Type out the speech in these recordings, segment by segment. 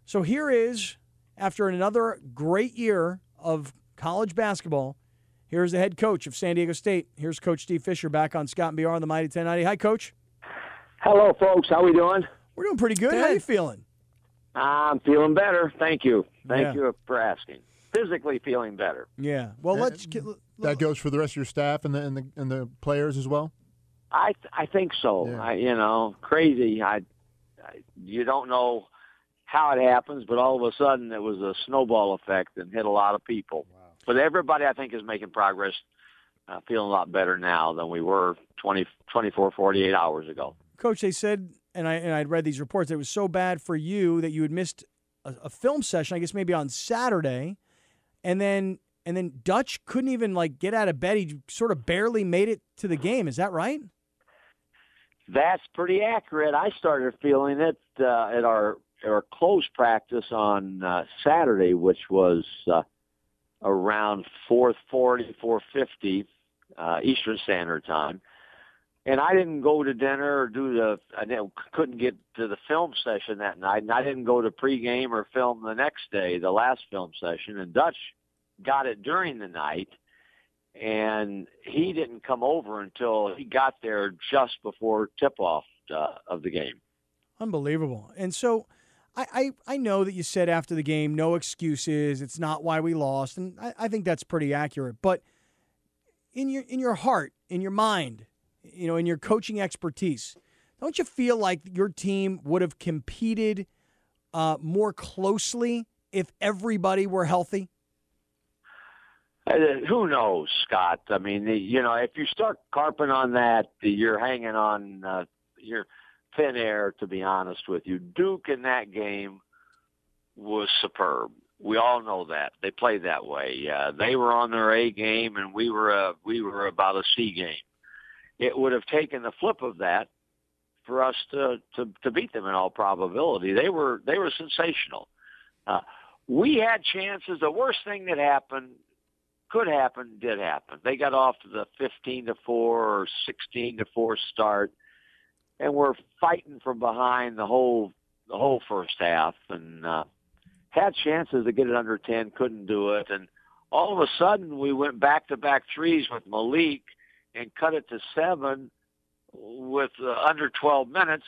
So here is, after another great year of college basketball, here's the head coach of San Diego State. Here's Coach Steve Fisher back on Scott and BR on the Mighty 1090. Hi, Coach. Hello, folks. How we doing? We're doing pretty good. How are you feeling? I'm feeling better. Thank you. Thank you for asking. Physically feeling better. Yeah. Well, that goes for the rest of your staff and the players as well. I think so. Yeah. Crazy. You don't know how it happens, but all of a sudden it was a snowball effect and hit a lot of people. Wow. But everybody, I think, is making progress, feeling a lot better now than we were 24, 48 hours ago. Coach, they said, and I'd read these reports, that it was so bad for you that you had missed a film session, I guess maybe on Saturday, and then Dutch couldn't even get out of bed. He sort of barely made it to the game. Is that right? That's pretty accurate. I started feeling it at our close practice on Saturday, which was around 4:40, 4:50 Eastern Standard Time. And I didn't go to dinner or I couldn't get to the film session that night, and I didn't go to pregame or film the next day, the last film session. And Dutch got it during the night, and he didn't come over until he got there just before tip-off of the game. Unbelievable. And so I know that you said after the game, no excuses, it's not why we lost, and I think that's pretty accurate. But in your heart, in your mind, in your coaching expertise, don't you feel like your team would have competed more closely if everybody were healthy? Who knows, Scott? I mean, if you start carping on that, you're hanging on your thin air, to be honest with you. Duke in that game was superb. We all know that. They played that way. They were on their A game, and we were about a C game. It would have taken the flip of that for us to beat them in all probability. They were sensational. We had chances. The worst thing that could happen, did happen. They got off to the 15-4 or 16-4 start, and we're fighting from behind the whole first half, and had chances to get it under 10, couldn't do it, and all of a sudden we went back-to-back threes with Malik and cut it to 7 with under 12 minutes,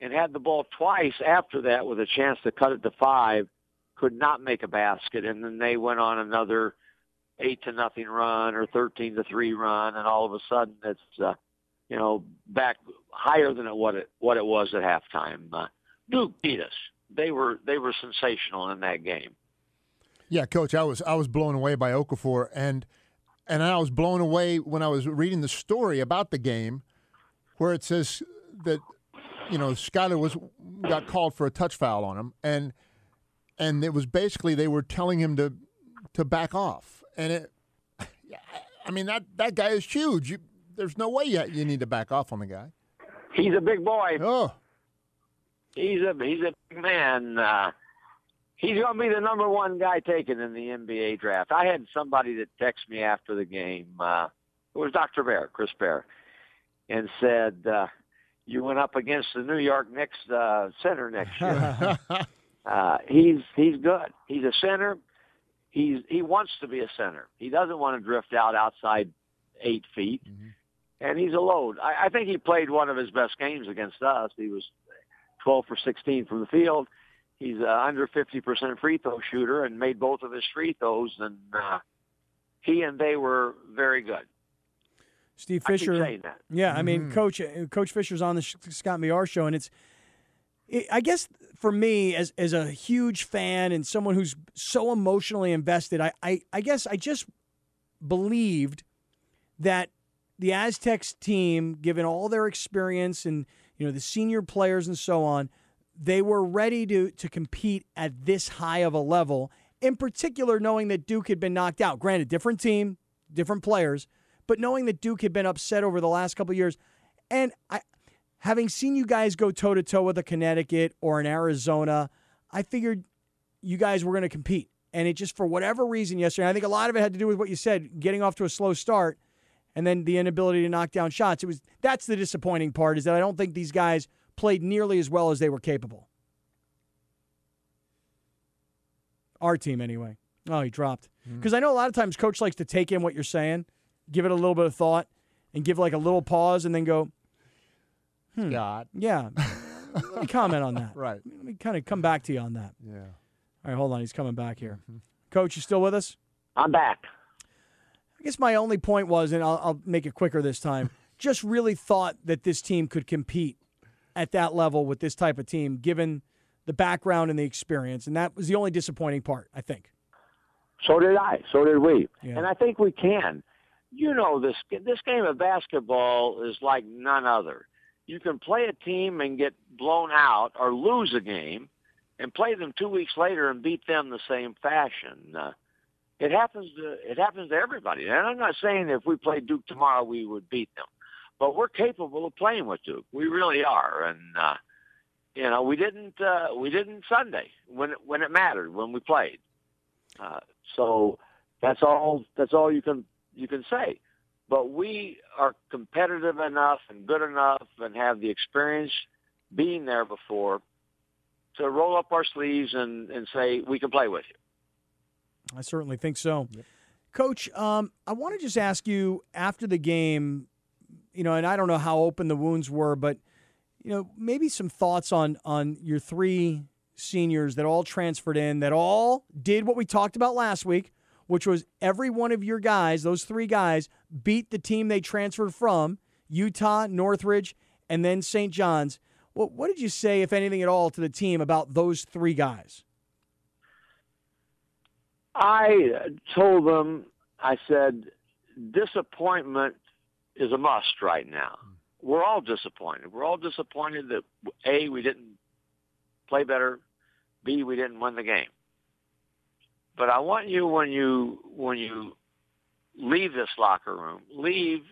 and had the ball twice after that with a chance to cut it to 5, could not make a basket, and then they went on another 8-0 run or 13-3 run, and all of a sudden it's back higher than what it was at halftime. Duke beat us. They were sensational in that game. Yeah, Coach, I was blown away by Okafor, and I was blown away when I was reading the story about the game, where it says that Scott got called for a touch foul on him, and it was basically they were telling him to back off. And that guy is huge. There's no way you need to back off on the guy. He's a big boy. Oh, he's a big man. He's going to be the number one guy taken in the NBA draft. I had somebody that texted me after the game. It was Dr. Bear, Chris Bear, and said, "You went up against the New York Knicks center next year." He's good. He's a center. He wants to be a center. He doesn't want to drift outside 8 feet, and he's a load. I think he played one of his best games against us. He was 12 for 16 from the field. He's under 50% free throw shooter and made both of his free throws, and he and they were very good. Steve Fisher. I keep saying that. Yeah, I mean, Coach Fisher's on the Scott and BR show, and I guess for me, as a huge fan and someone who's so emotionally invested, I guess I just believed that the Aztecs team, given all their experience and the senior players and so on, they were ready to compete at this high of a level, in particular knowing that Duke had been knocked out. Granted, different team, different players, but knowing that Duke had been upset over the last couple of years. And having seen you guys go toe-to-toe with a Connecticut or an Arizona, I figured you guys were going to compete. And it just, for whatever reason yesterday, I think a lot of it had to do with what you said, getting off to a slow start and then the inability to knock down shots. That's the disappointing part, is that I don't think these guys played nearly as well as they were capable. Our team, anyway. Oh, he dropped. Because I know a lot of times Coach likes to take in what you're saying, give it a little bit of thought, and give like a little pause, and then go, God. yeah, let me comment on that. Right. Let me kind of come back to you on that. Yeah. All right, hold on. He's coming back here. Coach, you still with us? I'm back. I guess my only point was, and I'll make it quicker this time, just really thought that this team could compete at that level with this type of team, given the background and the experience. And that was the only disappointing part, I think. So did I. So did we. Yeah. And I think we can. You know, this game of basketball is like none other. You can play a team and get blown out or lose a game and play them 2 weeks later and beat them the same fashion. It happens to everybody. And I'm not saying if we played Duke tomorrow we would beat them. But we're capable of playing with Duke. We really are. And we didn't Sunday when it mattered, when we played. So that's all you can say. But we are competitive enough and good enough and have the experience being there before to roll up our sleeves and say we can play with you. I certainly think so. Yep. Coach, I want to just ask you after the game, and I don't know how open the wounds were, but maybe some thoughts on your three seniors that all transferred in, that all did what we talked about last week, which was every one of your guys, those three guys, beat the team they transferred from, Utah, Northridge, and then St. John's. What did you say, if anything at all, to the team about those three guys? I told them, I said, disappointment is a must right now. We're all disappointed. We're all disappointed that, A, we didn't play better, B, we didn't win the game. But I want you, when you leave this locker room, leave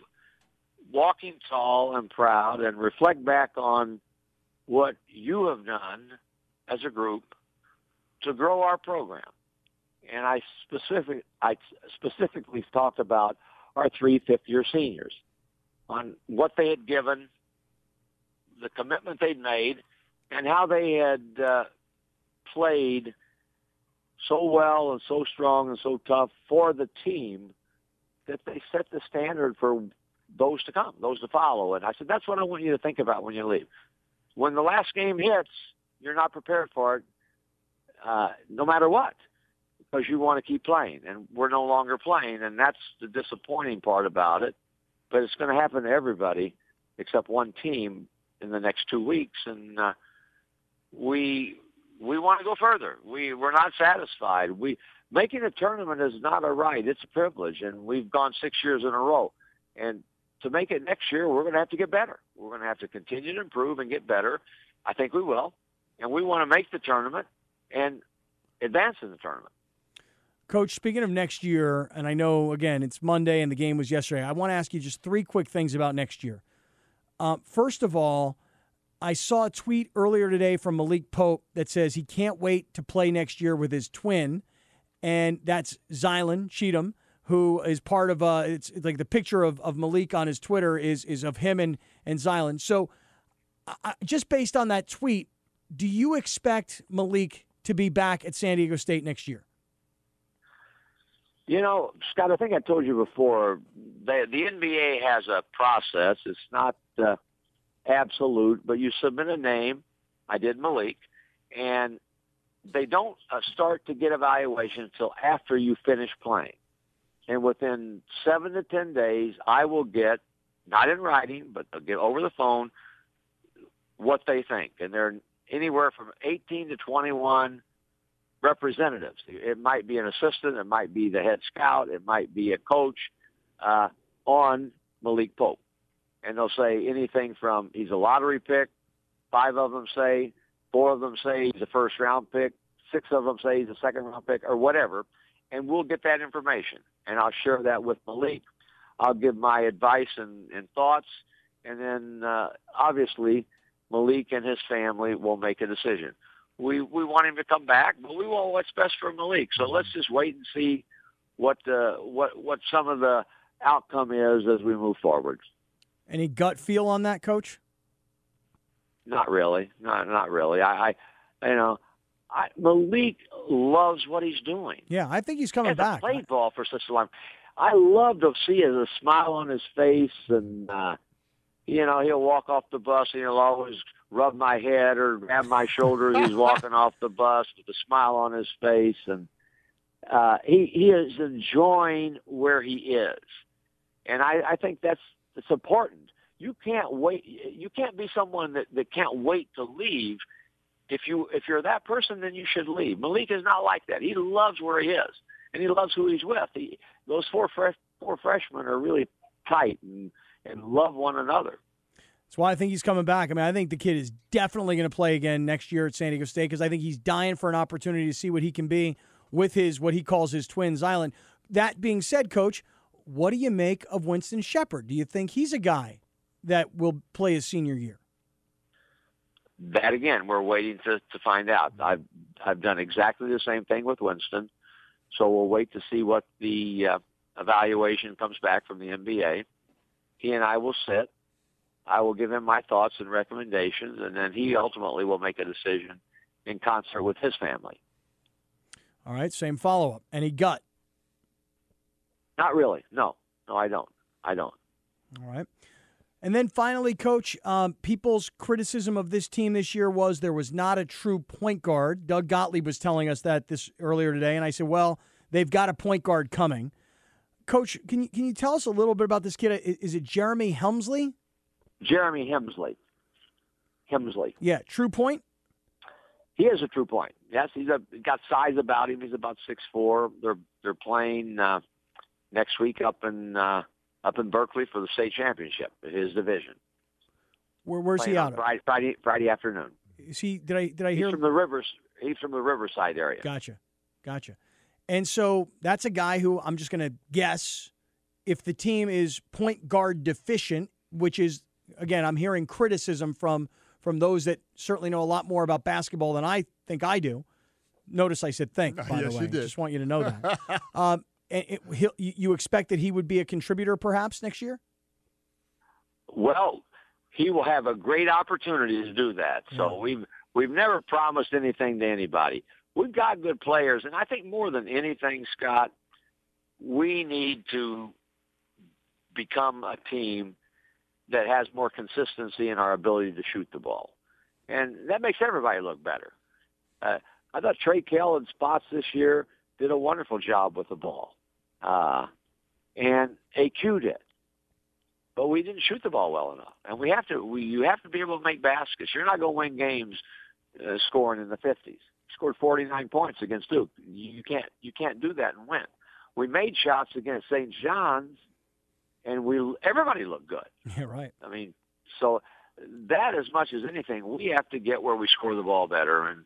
walking tall and proud and reflect back on what you have done as a group to grow our program. And I specifically talked about our three fifth-year seniors, on what they had given, the commitment they'd made, and how they had played so well and so strong and so tough for the team that they set the standard for those to come, those to follow. And I said, that's what I want you to think about when you leave. When the last game hits, you're not prepared for it, no matter what, because you want to keep playing. And we're no longer playing, and that's the disappointing part about it. But it's going to happen to everybody except one team in the next 2 weeks. And we want to go further. We're not satisfied. Making a tournament is not a right. It's a privilege, and we've gone 6 years in a row. And to make it next year, we're going to have to get better. We're going to have to continue to improve and get better. I think we will. And we want to make the tournament and advance in the tournament. Coach, speaking of next year, and I know, again, it's Monday and the game was yesterday, I want to ask you just three quick things about next year. First of all, I saw a tweet earlier today from Malik Pope that says he can't wait to play next year with his twin, and that's Zylan Cheatham, who is part of it's like the picture of Malik on his Twitter is of him and Zylan. So just based on that tweet, do you expect Malik to be back at San Diego State next year? Scott, I think I told you before, the NBA has a process. It's not absolute, but you submit a name. I did Malik, and they don't start to get evaluation until after you finish playing. And within 7 to 10 days, I will get, not in writing, but they'll get over the phone what they think. And they're anywhere from 18 to 21 representatives. It might be an assistant, it might be the head scout, it might be a coach on Malik Pope. And they'll say anything from he's a lottery pick, 5 of them say, 4 of them say he's a first-round pick, 6 of them say he's a second-round pick, or whatever. And we'll get that information, and I'll share that with Malik. I'll give my advice and thoughts, and then obviously Malik and his family will make a decision. We want him to come back, but we want what's best for Malik. So let's just wait and see what some of the outcome is as we move forward. Any gut feel on that, Coach? Not really. Not really. Malik loves what he's doing. Yeah, I think he's coming He hasn't back. played ball for such a long. I love to see a smile on his face, and he'll walk off the bus and he'll always rub my head or grab my shoulder as he's walking off the bus with a smile on his face, and he is enjoying where he is, and I think it's important. You can't wait. You can't be someone that can't wait to leave. If you're that person, then you should leave. Malik is not like that. He loves where he is, and he loves who he's with. Those four freshmen are really tight and love one another. That's why I think he's coming back. I mean, I think the kid is definitely going to play again next year at San Diego State because I think he's dying for an opportunity to see what he can be with his what he calls his Twins Island. That being said, Coach, what do you make of Winston Shepard? Do you think he's a guy that will play his senior year? That again, we're waiting to find out. I've done exactly the same thing with Winston, so we'll wait to see what the evaluation comes back from the NBA. He and I will sit. I will give him my thoughts and recommendations, and then he ultimately will make a decision in concert with his family. All right, same follow-up. Any gut? Not really. No, I don't. All right. And then finally, Coach, people's criticism of this team this year was there was not a true point guard. Doug Gottlieb was telling us that this earlier today, and I said, well, they've got a point guard coming. Coach, can you tell us a little bit about this kid? Is it Jeremy Helmsley? Jeremy Hemsley. Yeah, true point? He is a true point. Yes, he's got size about him. He's about 6'4". They're playing next week up in Berkeley for the state championship, his division. Where's he out of? Friday afternoon. Is he? Did I hear? He's from the Rivers. He's from the Riverside area. Gotcha. And so that's a guy who I'm just going to guess if the team is point guard deficient, which is, again, I'm hearing criticism from those that certainly know a lot more about basketball than I think I do. Notice I said think, by the way. You did. Just want you to know that. You expect that he would be a contributor perhaps next year? Well, he will have a great opportunity to do that. So we've never promised anything to anybody. We've got good players, and I think more than anything, Scott, we need to become a team that has more consistency in our ability to shoot the ball. And that makes everybody look better. I thought Trey Kell in spots this year did a wonderful job with the ball. And AQ did. But we didn't shoot the ball well enough. And you have to be able to make baskets. You're not going to win games scoring in the 50s. He scored 49 points against Duke. You can't do that and win. We made shots against St. John's, and everybody looked good. Yeah, right. I mean, so that as much as anything, we have to get where we score the ball better, and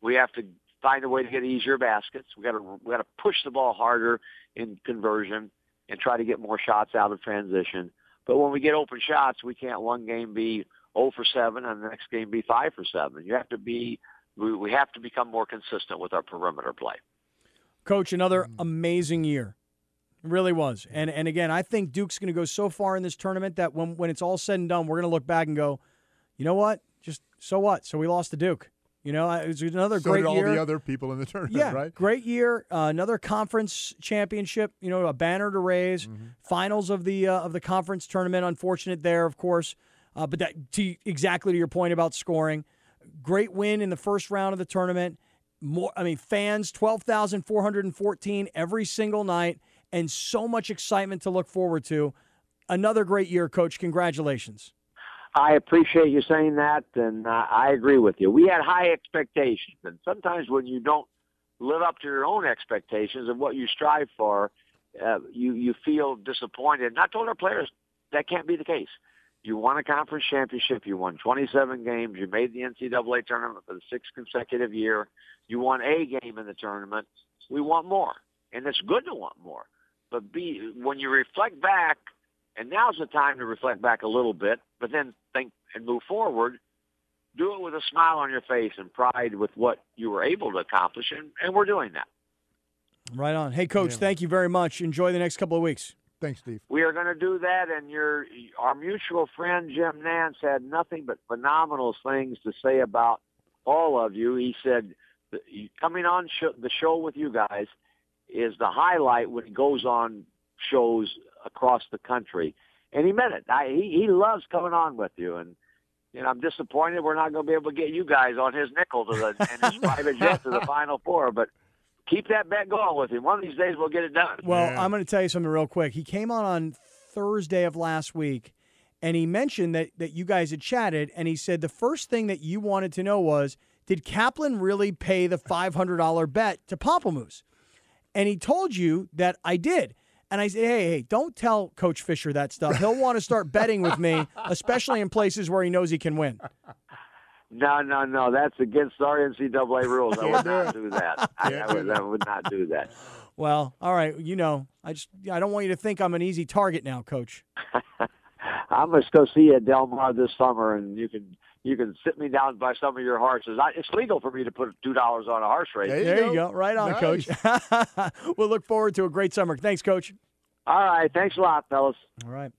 we have to find a way to get easier baskets. We got to push the ball harder in conversion and try to get more shots out of transition. But when we get open shots, we can't one game be 0 for 7 and the next game be 5 for 7. We have to become more consistent with our perimeter play. Coach, another amazing year. It really was. And again, I think Duke's going to go so far in this tournament that when it's all said and done, we're going to look back and go, you know what? Just so what? So we lost to Duke. You know, it was another great year. So did all the other people in the tournament, right? Great year. Another conference championship, a banner to raise. Mm-hmm. Finals of the conference tournament. Unfortunate there, of course. But that exactly to your point about scoring. Great win in the first round of the tournament. Fans, 12,414 every single night, and so much excitement to look forward to. Another great year, Coach. Congratulations. I appreciate you saying that, and I agree with you. We had high expectations, and sometimes when you don't live up to your own expectations and what you strive for, you feel disappointed. And I told our players that can't be the case. You won a conference championship. You won 27 games. You made the NCAA tournament for the 6th consecutive year. You won a game in the tournament. We want more, and it's good to want more. But when you reflect back, and now's the time to reflect back a little bit, but then think and move forward, do it with a smile on your face and pride with what you were able to accomplish, and we're doing that. Right on. Hey, Coach, thank you very much. Enjoy the next couple of weeks. Thanks, Steve. We are going to do that, and our mutual friend Jim Nance had nothing but phenomenal things to say about all of you. He said, coming on the show with you guys is the highlight when he goes on shows across the country. And he meant it. He loves coming on with you. And, I'm disappointed we're not going to be able to get you guys on his nickel and his private jet to the Final Four. But keep that bet going with him. One of these days we'll get it done. Well, I'm going to tell you something real quick. He came on Thursday of last week, and he mentioned that you guys had chatted, and he said the first thing that you wanted to know was, did Kaplan really pay the $500 bet to Pamplemousse? And he told you that I did. And I said, hey, don't tell Coach Fisher that stuff. He'll want to start betting with me, especially in places where he knows he can win. No. That's against our NCAA rules. I would not do that. I would not do that. Well, all right. I don't want you to think I'm an easy target now, Coach. I'm going to go see you at Del Mar this summer, and you can sit me down by some of your horses. It's legal for me to put $2 on a horse race. There you go. Right on, nice. Coach. We'll look forward to a great summer. Thanks, Coach. All right. Thanks a lot, fellas. All right.